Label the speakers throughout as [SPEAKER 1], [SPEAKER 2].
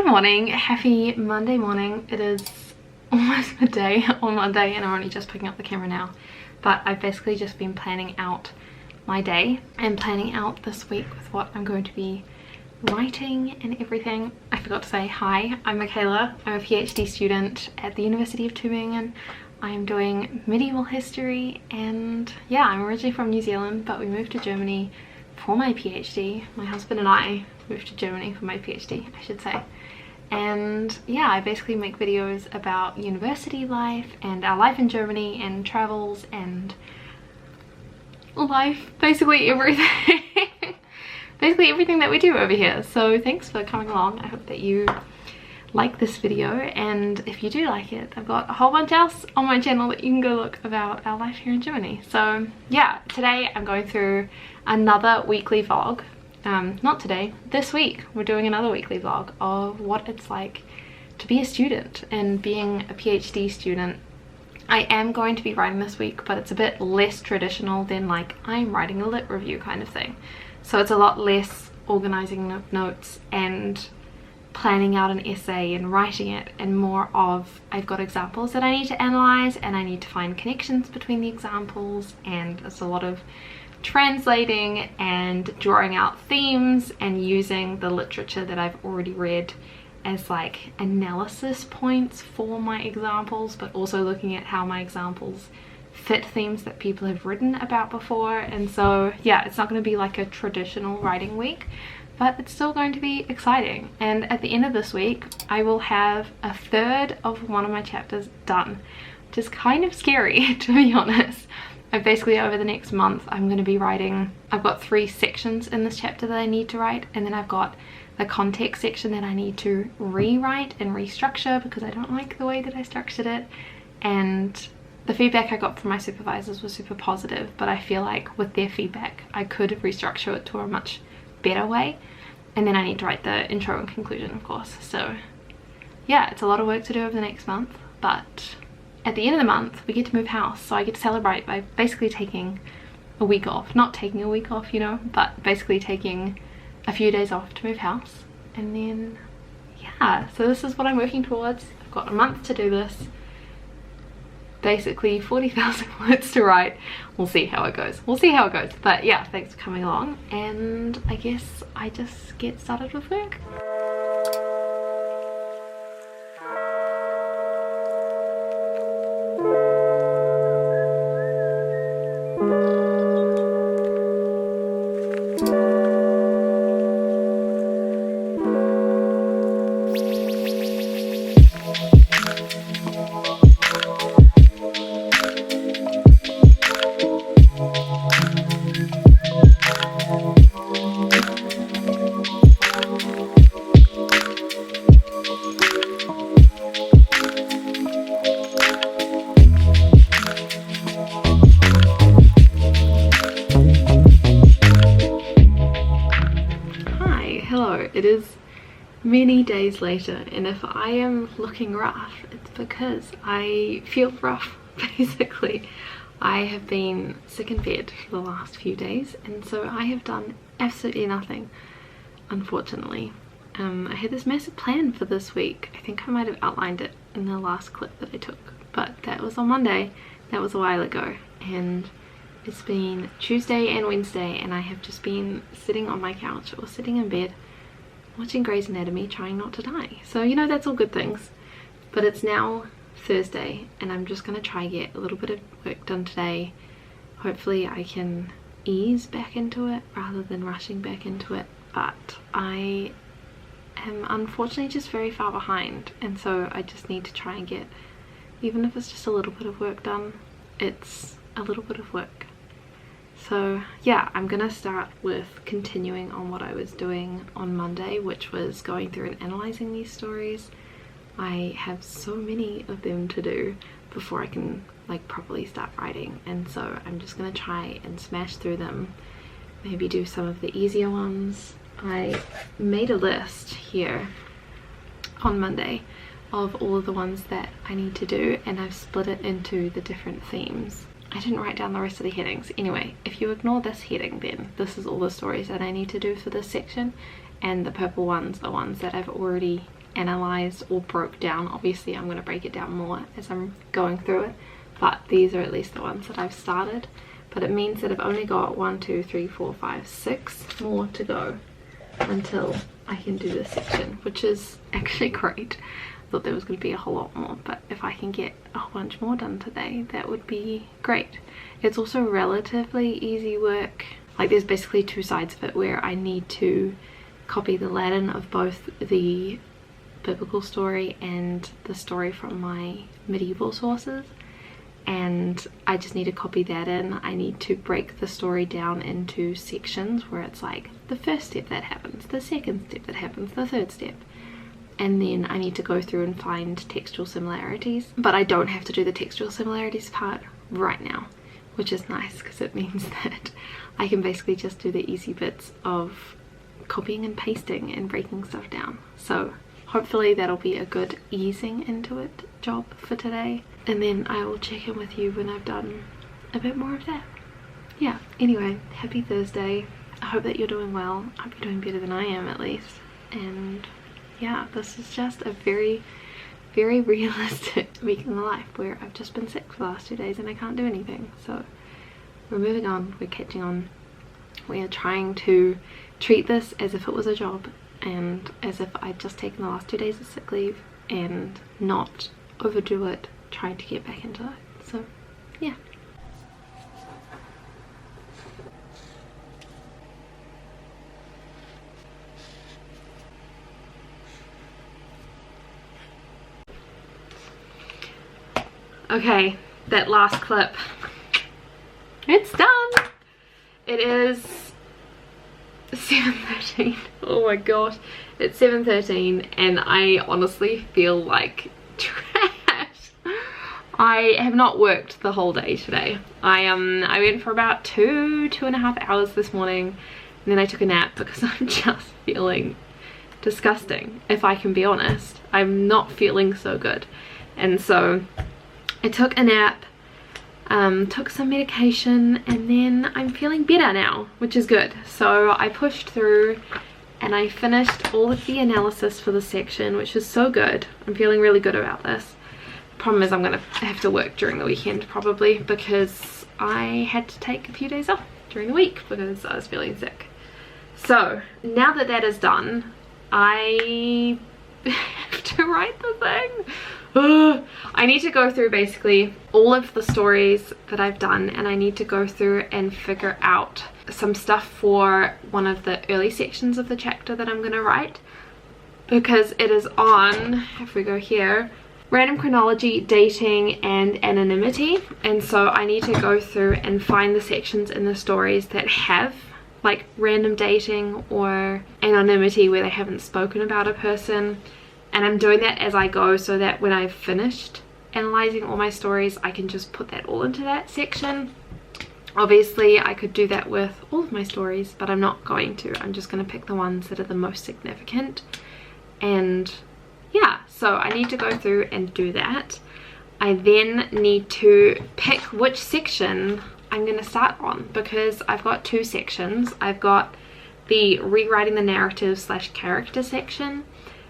[SPEAKER 1] morning, happy Monday morning. It is almost midday on Monday and I'm only just picking up the camera now, but I've basically just been planning out my day and planning out this week with what I'm going to be writing and everything. I forgot to say hi, I'm Michaela. I'm a PhD student at the University of Tübingen. I am doing medieval history, and yeah, I'm originally from New Zealand, but we moved to Germany for my PhD. My husband and I moved to Germany for my PhD, I should say. And yeah, I basically make videos about university life and our life in Germany and travels and life, basically everything. Basically everything that we do over here. So thanks for coming along. I hope that you like this video, and if you do like it, I've got a whole bunch else on my channel that you can go look about our life here in Germany. So yeah, today I'm going through another weekly vlog. Not today, this week we're doing another weekly vlog of what it's like to be a student and being a PhD student. I am going to be writing this week, but it's a bit less traditional than like I'm writing a lit review kind of thing. So it's a lot less organizing of notes and planning out an essay and writing it, and more of I've got examples that I need to analyze and I need to find connections between the examples, and there's a lot of translating and drawing out themes and using the literature that I've already read as like analysis points for my examples, but also looking at how my examples fit themes that people have written about before. And so yeah, it's not going to be like a traditional writing week, but it's still going to be exciting. And at the end of this week I will have a third of one of my chapters done, which is kind of scary to be honest. I basically, over the next month, I'm going to be writing, I've got 3 sections in this chapter that I need to write, and then I've got the context section that I need to rewrite and restructure because I don't like the way that I structured it. And the feedback I got from my supervisors was super positive, but I feel like with their feedback I could restructure it to a much better way. And then I need to write the intro and conclusion, of course. So yeah, it's a lot of work to do over the next month, but at the end of the month we get to move house, so I get to celebrate by basically taking a week off. Not taking a week off, you know, but basically taking a few days off to move house. And then yeah, so this is what I'm working towards. I've got a month to do this, basically 40,000 words to write. We'll see how it goes, but yeah, thanks for coming along, and I guess I just get started with work. It is many days later, and if I am looking rough, it's because I feel rough basically. I have been sick in bed for the last few days, and so I have done absolutely nothing, unfortunately. I had this massive plan for this week. I think I might have outlined it in the last clip that I took, but that was on Monday. That was a while ago, and it's been Tuesday and Wednesday, and I have just been sitting on my couch or sitting in bed watching Grey's Anatomy, trying not to die. So you know, that's all good things. But it's now Thursday and I'm just gonna try get a little bit of work done today. Hopefully I can ease back into it rather than rushing back into it, but I am unfortunately just very far behind, and so I just need to try and get, even if it's just a little bit of work done, it's a little bit of work. So yeah, I'm gonna start with continuing on what I was doing on Monday, which was going through and analyzing these stories. I have so many of them to do before I can like properly start writing, and so I'm just gonna try and smash through them, maybe do some of the easier ones. I made a list here on Monday of all of the ones that I need to do, and I've split it into the different themes. I didn't write down the rest of the headings. Anyway, if you ignore this heading, then this is all the stories that I need to do for this section, and the purple ones are ones that I've already analysed or broke down. Obviously I'm going to break it down more as I'm going through it, but these are at least the ones that I've started. But it means that I've only got 1, 2, 3, 4, 5, 6 more to go until I can do this section, which is actually great. I thought there was going to be a whole lot more, but if I can get a whole bunch more done today, that would be great. It's also relatively easy work. Like, there's basically 2 sides of it where I need to copy the Latin of both the biblical story and the story from my medieval sources, and I just need to copy that in. I need to break the story down into sections where it's like the first step that happens, the second step that happens, the third step, and then I need to go through and find textual similarities. But I don't have to do the textual similarities part right now, which is nice because it means that I can basically just do the easy bits of copying and pasting and breaking stuff down. So hopefully that'll be a good easing into it job for today, and then I will check in with you when I've done a bit more of that. Yeah, anyway, happy Thursday. I hope that you're doing well. I hope you're doing better than I am, at least. And yeah, this is just a very, very realistic week in the life where I've just been sick for the last 2 days and I can't do anything. So we're moving on, we're catching on. We are trying to treat this as if it was a job, and as if I'd just taken the last 2 days of sick leave, and not overdo it trying to get back into it. So yeah. Okay, that last clip, it's done. It is 7:13. Oh my gosh, it's 7:13 and I honestly feel like trash. I have not worked the whole day today. I went for about 2.5 hours this morning, and then I took a nap because I'm just feeling disgusting, if I can be honest. I'm not feeling so good, and so I took a nap, took some medication, and then I'm feeling better now, which is good. So I pushed through and I finished all of the analysis for the section, which is so good. I'm feeling really good about this. Problem is I'm gonna have to work during the weekend probably, because I had to take a few days off during the week because I was feeling sick. So now that that is done, I have to write the thing. I need to go through basically all of the stories that I've done, and I need to go through and figure out some stuff for one of the early sections of the chapter that I'm going to write, because it is on, if we go here, random chronology, dating, and anonymity. And so I need to go through and find the sections in the stories that have like random dating or anonymity, where they haven't spoken about a person. And I'm doing that as I go, so that when I've finished analysing all my stories, I can just put that all into that section. Obviously I could do that with all of my stories, but I'm not going to. I'm just going to pick the ones that are the most significant. And yeah, so I need to go through and do that. I then need to pick which section I'm going to start on, because I've got 2 sections. I've got the rewriting the narrative / character section,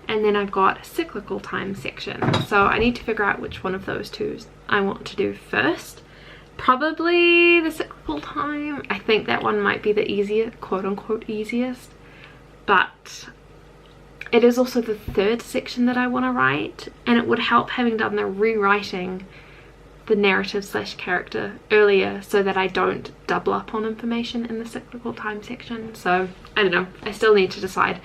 [SPEAKER 1] and then I've got a cyclical time section. So I need to figure out which one of those 2 I want to do first. Probably the cyclical time. I think that one might be the easiest, quote unquote easiest, but it is also the 3rd section that I want to write, and it would help having done the rewriting the narrative / character earlier, so that I don't double up on information in the cyclical time section. So I don't know, I still need to decide.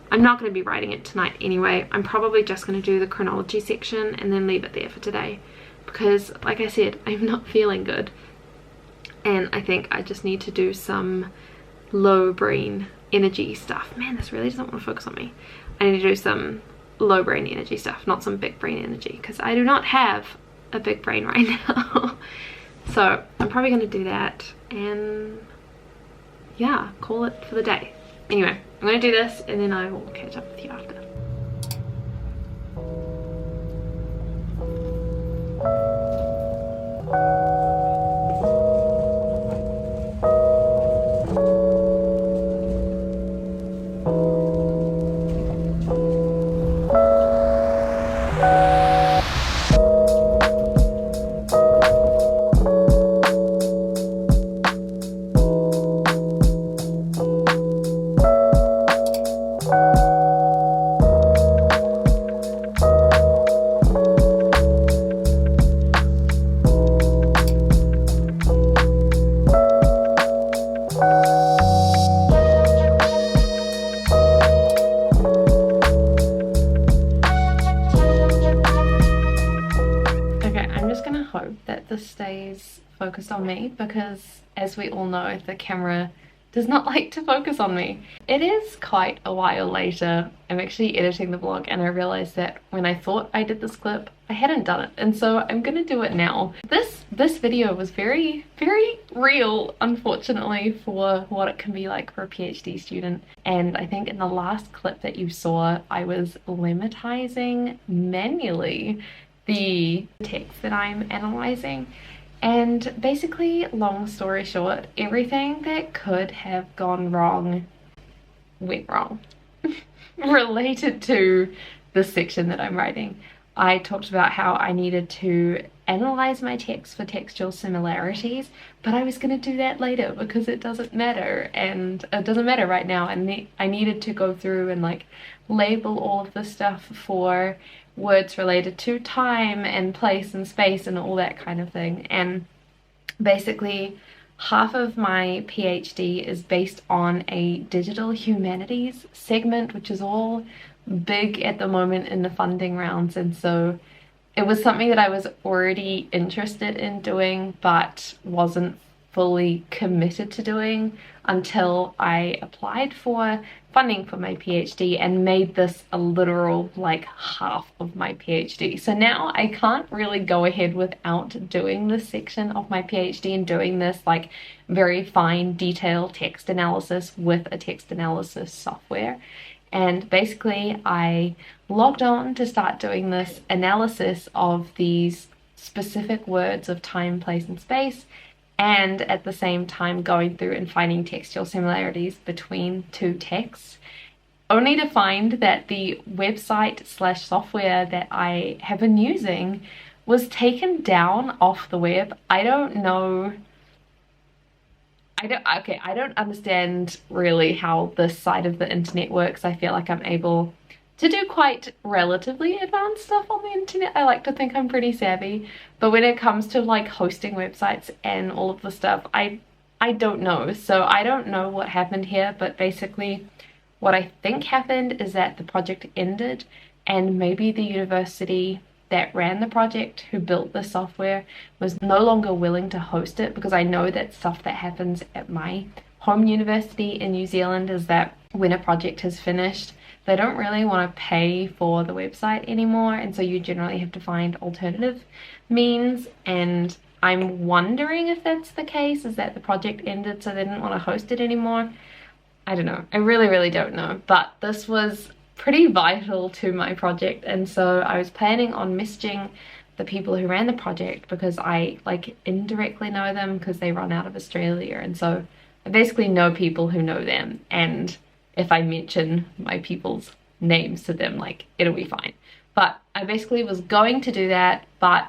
[SPEAKER 1] I'm not going to be writing it tonight anyway. I'm probably just going to do the chronology section and then leave it there for today, because like I said, I'm not feeling good, and I think I just need to do some low brain energy stuff. Man, this really doesn't want to focus on me. I need to do some low brain energy stuff, not some big brain energy, because I do not have a big brain right now. So I'm probably going to do that and yeah, call it for the day. Anyway, I'm going to do this and then I will catch up with you after. hope that this stays focused on me, because as we all know, the camera does not like to focus on me. It is quite a while later. I'm actually editing the vlog and I realized that when I thought I did this clip, I hadn't done it, and so I'm gonna do it now. This video was very real, unfortunately, for what it can be like for a PhD student. And I think in the last clip that you saw, I was lemmatizing manually the text that I'm analyzing. And basically, long story short, everything that could have gone wrong went wrong related to the section that I'm writing. I talked about how I needed to analyze my text for textual similarities, but I was going to do that later because it doesn't matter, and it doesn't matter right now. And I needed to go through and like label all of the stuff for words related to time and place and space and all that kind of thing. And basically half of my PhD is based on a digital humanities segment, which is all big at the moment in the funding rounds, and so it was something that I was already interested in doing but wasn't fully committed to doing until I applied for funding for my PhD and made this a literal like half of my PhD. So now I can't really go ahead without doing this section of my PhD and doing this like very fine detailed text analysis with a text analysis software. And basically I logged on to start doing this analysis of these specific words of time, place and space, and at the same time going through and finding textual similarities between two texts, only to find that the website slash software that I have been using was taken down off the web. I don't know. I don't understand really how this side of the internet works. I feel like I'm able to do quite relatively advanced stuff on the internet. I like to think I'm pretty savvy, but when it comes to like hosting websites and all of the stuff, I don't know. So I don't know what happened here, but basically what I think happened is that the project ended, and maybe the university that ran the project, who built the software, was no longer willing to host it, because I know that stuff that happens at my home university in New Zealand is that when a project has finished, they don't really want to pay for the website anymore, and so you generally have to find alternative means. And I'm wondering if that's the case, is that the project ended so they didn't want to host it anymore. I don't know. I really don't know, but this was pretty vital to my project, and so I was planning on messaging the people who ran the project, because I like indirectly know them because they run out of Australia, and so I basically know people who know them, and if I mention my people's names to them, like, it'll be fine. But I basically was going to do that, but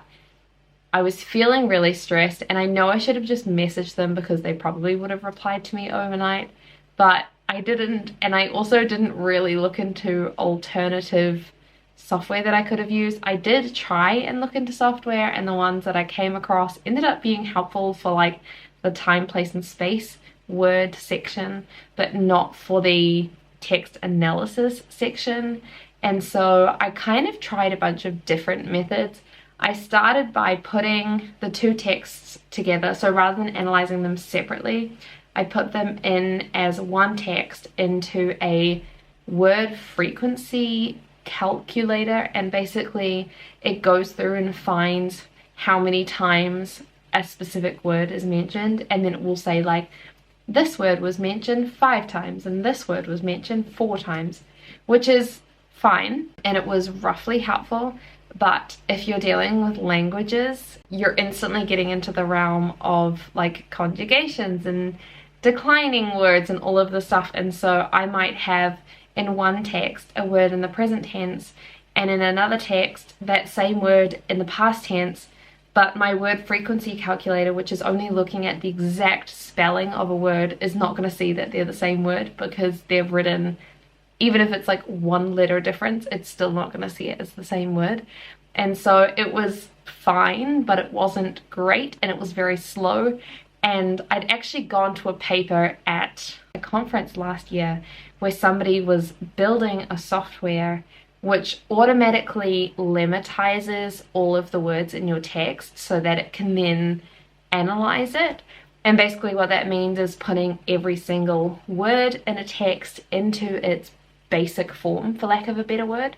[SPEAKER 1] I was feeling really stressed, and I know I should have just messaged them because they probably would have replied to me overnight, but I didn't. And I also didn't really look into alternative software that I could have used. I did try and look into software, and the ones that I came across ended up being helpful for like the time, place and space word section, but not for the text analysis section. And so I kind of tried a bunch of different methods. I started by putting the two texts together, so rather than analyzing them separately, I put them in as one text into a word frequency calculator, and basically it goes through and finds how many times a specific word is mentioned, and then it will say like, this word was mentioned 5 times and this word was mentioned 4 times, which is fine and it was roughly helpful. But if you're dealing with languages, you're instantly getting into the realm of like conjugations and declining words and all of the stuff. And so I might have in one text a word in the present tense, and in another text that same word in the past tense, but my word frequency calculator, which is only looking at the exact spelling of a word, is not going to see that they're the same word, because they're written, even if it's like 1 letter difference, it's still not going to see it as the same word. And so it was fine, but it wasn't great, and it was very slow. And I'd actually gone to a paper at a conference last year where somebody was building a software which automatically lemmatizes all of the words in your text so that it can then analyze it. And basically what that means is putting every single word in a text into its basic form, for lack of a better word.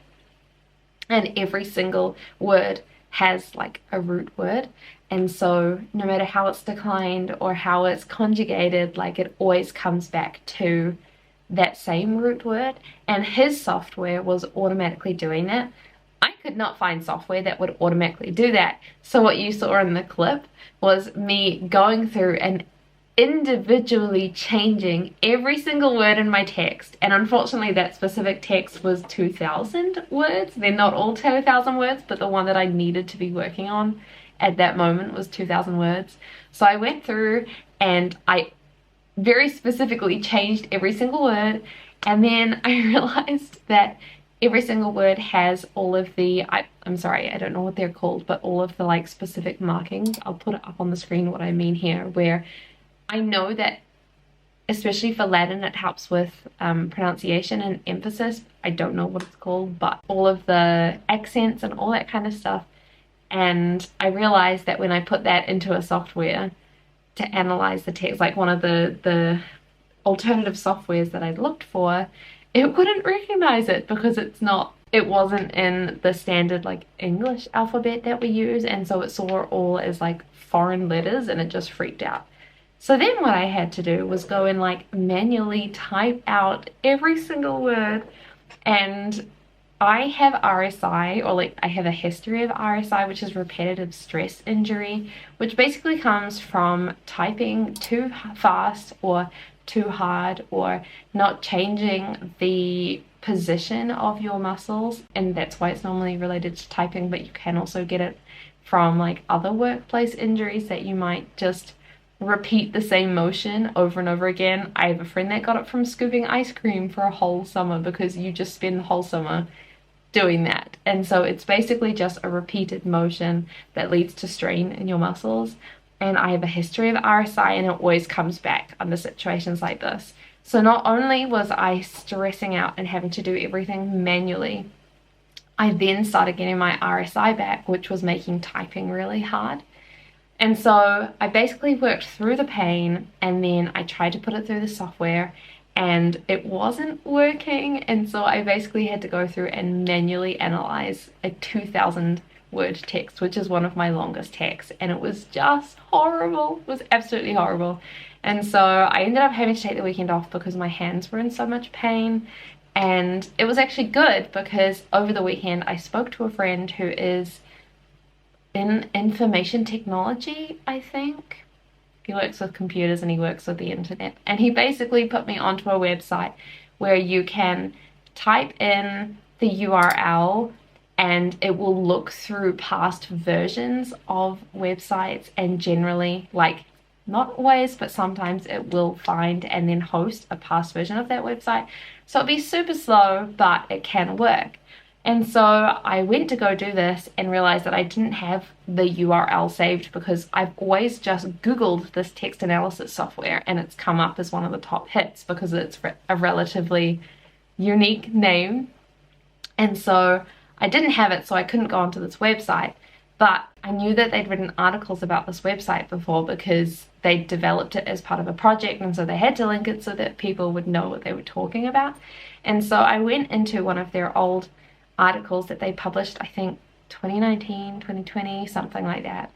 [SPEAKER 1] And every single word has like a root word, and so no matter how it's declined or how it's conjugated, like it always comes back to that same root word. And his software was automatically doing that. I could not find software that would automatically do that. So what you saw in the clip was me going through and individually changing every single word in my text. And unfortunately that specific text was 2,000 words. They're not all 2,000 words, but the one that I needed to be working on at that moment was 2,000 words. So I went through and I very specifically changed every single word, and then I realized that every single word has all of the, I'm sorry, I don't know what they're called, but all of the like specific markings. I'll put it up on the screen what I mean here, where I know that especially for Latin it helps with pronunciation and emphasis. I don't know what it's called, but all of the accents and all that kind of stuff. And I realized that when I put that into a software to analyze the text, like one of the alternative softwares that I'd looked for, it wouldn't recognize it because it wasn't in the standard like English alphabet that we use, and so it saw it all as like foreign letters and it just freaked out. So then what I had to do was go and like manually type out every single word. And I have RSI, or like I have a history of RSI, which is repetitive stress injury, which basically comes from typing too fast or too hard, or not changing the position of your muscles. And that's why it's normally related to typing, but you can also get it from like other workplace injuries that you might just repeat the same motion over and over again. I have a friend that got it from scooping ice cream for a whole summer, because you just spend the whole summer doing that. And so it's basically just a repeated motion that leads to strain in your muscles. And I have a history of RSI, and it always comes back under situations like this. So not only was I stressing out and having to do everything manually, I then started getting my RSI back, which was making typing really hard. And so I basically worked through the pain, and then I tried to put it through the software and it wasn't working. And so I basically had to go through and manually analyze a 2,000 word text, which is one of my longest texts, and it was just horrible. It was absolutely horrible. And so I ended up having to take the weekend off because my hands were in so much pain. And it was actually good because over the weekend I spoke to a friend who is in information technology, I think. He works with computers and he works with the internet, and he basically put me onto a website where you can type in the URL and it will look through past versions of websites, and generally, like, not always, but sometimes it will find and then host a past version of that website. So it'll be super slow, but it can work. And so I went to go do this and realized that I didn't have the URL saved, because I've always just Googled this text analysis software and it's come up as one of the top hits because it's a relatively unique name. And so I didn't have it, so I couldn't go onto this website. But I knew that they'd written articles about this website before because they developed it as part of a project, and so they had to link it so that people would know what they were talking about. And so I went into one of their old articles that they published, I think 2019, 2020, something like that,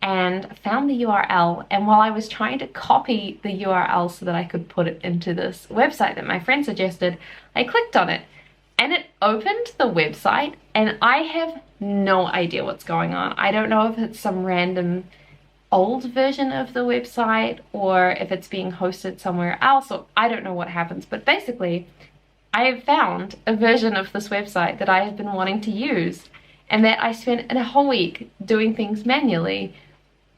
[SPEAKER 1] and found the URL. And while I was trying to copy the URL so that I could put it into this website that my friend suggested, I clicked on it and it opened the website, and I have no idea what's going on. I don't know if it's some random old version of the website or if it's being hosted somewhere else, or I don't know what happens, but basically I have found a version of this website that I have been wanting to use and that I spent a whole week doing things manually,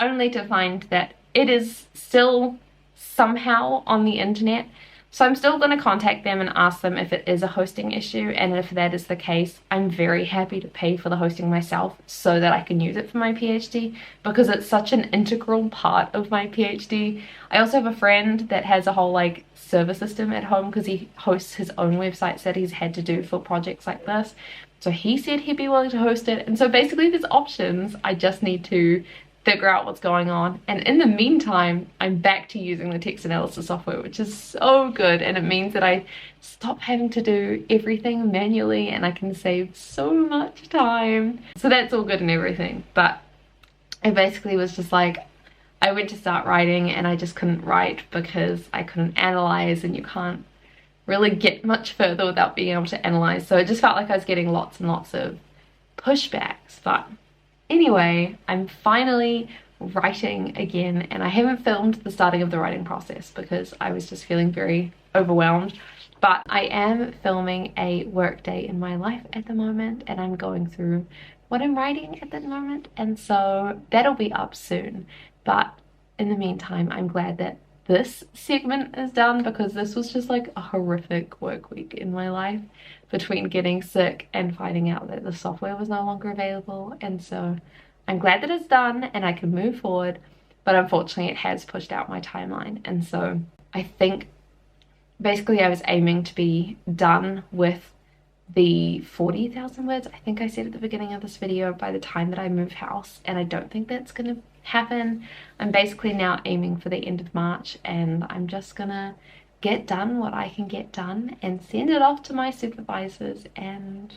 [SPEAKER 1] only to find that it is still somehow on the internet. So I'm still going to contact them and ask them if it is a hosting issue, and if that is the case, I'm very happy to pay for the hosting myself so that I can use it for my PhD, because it's such an integral part of my PhD. I also have a friend that has a whole like server system at home because he hosts his own websites that he's had to do for projects like this, So he said he'd be willing to host it. And so basically there's options. I just need to figure out what's going on. And in the meantime, I'm back to using the text analysis software, which is so good. And it means that I stop having to do everything manually and I can save so much time. So that's all good and everything. But it basically was just like, I went to start writing and I just couldn't write because I couldn't analyze, and you can't really get much further without being able to analyze. So it just felt like I was getting lots and lots of pushbacks. But anyway, I'm finally writing again, and I haven't filmed the starting of the writing process because I was just feeling very overwhelmed. But I am filming a work day in my life at the moment, and I'm going through what I'm writing at the moment, and so that'll be up soon. But in the meantime, I'm glad that this segment is done, because this was just like a horrific work week in my life between getting sick and finding out that the software was no longer available. And so I'm glad that it's done and I can move forward, but unfortunately it has pushed out my timeline. And so I think basically I was aiming to be done with the 40,000 words, I think I said at the beginning of this video, by the time that I move house, and I don't think that's gonna happen. I'm basically now aiming for the end of March, and I'm just gonna get done what I can get done and send it off to my supervisors, and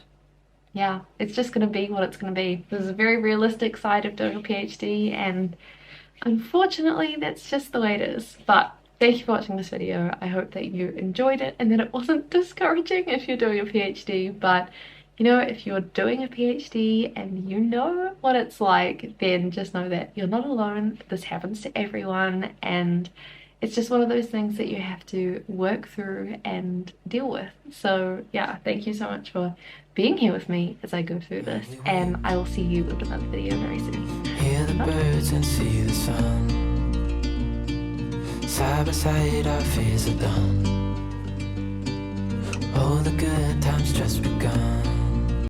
[SPEAKER 1] yeah, it's just gonna be what it's gonna be. There's a very realistic side of doing a PhD, and unfortunately that's just the way it is. But thank you for watching this video. I hope that you enjoyed it and that it wasn't discouraging if you're doing a PhD. But you know, if you're doing a PhD and you know what it's like, then just know that you're not alone. This happens to everyone, and it's just one of those things that you have to work through and deal with. So yeah, thank you so much for being here with me as I go through this, and I will see you with another video very soon.
[SPEAKER 2] Hear the birds and see the sun. Side by side our fears are done. All the good times just begun.